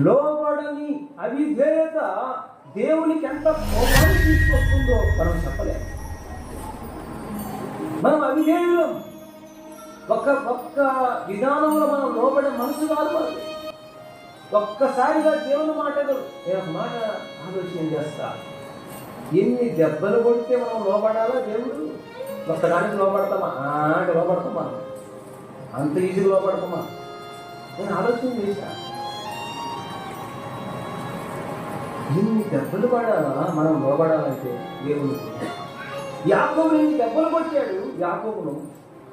లోబడని అవిధేయత దేవునికి ఎంత కోపాన్ని తీసుకొస్తుందో మనం చెప్పలేము. మనం అవిధేయులం. ఒక్క విధానంలో మనం లోబడే మనసు కాదు మనది. ఒక్కసారిగా దేవుని మాటలు నేను ఒక మాట ఆలోచన చేస్తా. ఎన్ని దెబ్బలు కొడితే మనం లోబడాలా? దేవుడు ఒక్కదానికి లోబడతామా అంటే లోబడతామా? అంత ఈజీగా లోబడతామా? నేను ఆలోచన చేశా. ఎన్ని దెబ్బలు పడాలా మనం లోబడాలంటే దేవునికి? యాకోబుని ఎన్ని దెబ్బలు కొట్టాడు, యాకోబును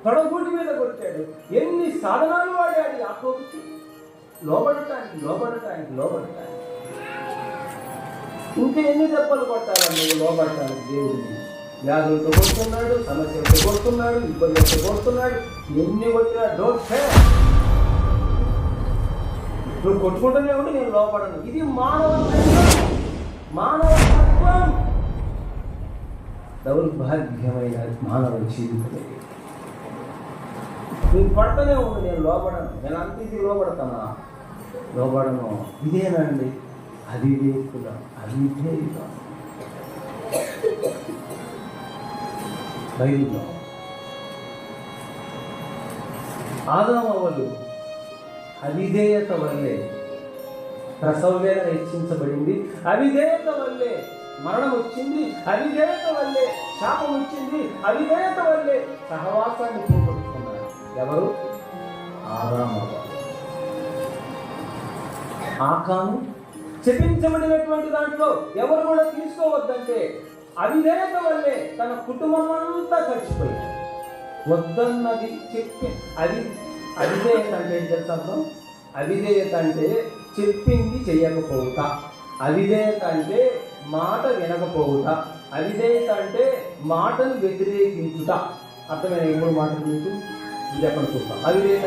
తొడగూటి మీద కొట్టాడు. ఎన్ని సాధనాలు వాడాడు యాకోబుకి లోబడటానికి. ఇంకా ఎన్ని దెబ్బలు కొట్టాలని నువ్వు లోబడటానికి? దేవుడికి వ్యాధులతో కొడుతున్నాడు, సమస్యలతో కొడుతున్నాడు, ఇబ్బందులతో కొడుతున్నాడు. ఎన్ని కొట్టినా డోంట్ కేర్. నువ్వు కొట్టుకుంటూనే ఉండి నేను లోపడను. ఇది మానవ తత్వం. దౌర్భాగ్యమైన మానవ జీవితం. నువ్వు పడతనే ఉండి నేను లోపడను. నేను అంతకి లోపడతానా? లోపడను. ఇదేనండి అవిధేయత. బైబిల్లో ఆదామవ్వలు అవిధేయత వల్లే ప్రసవ వేదన హెచ్చించబడింది. అవిధేయత వల్లే మరణం వచ్చింది. అవిధేయత వల్లే శాపం వచ్చింది. అవిధేయత వల్లే సహవాసాన్ని పోగొట్టుకున్నారు. ఎవరు? ఆదామవ్వలు. ఆకాను చెప్పించబడినటువంటి దాంట్లో ఎవరు కూడా తీసుకోవద్దంటే అవిధేయత వల్లే తన కుటుంబం అంతా చచ్చిపోయింది. వద్దన్నది చెప్పి అవిధేయత అంటే ఏం తెలుసా? అవిధేయత అంటే చెప్పింది చెయ్యకపోవుట. అవిధేయత అంటే మాట వినకపోవుట. అవిధేయత అంటే మాటను వ్యతిరేకించుట. అర్థమైన 3 మాటలు మీకు ఇది ఎక్కడ చూస్తాం. అవిధేయత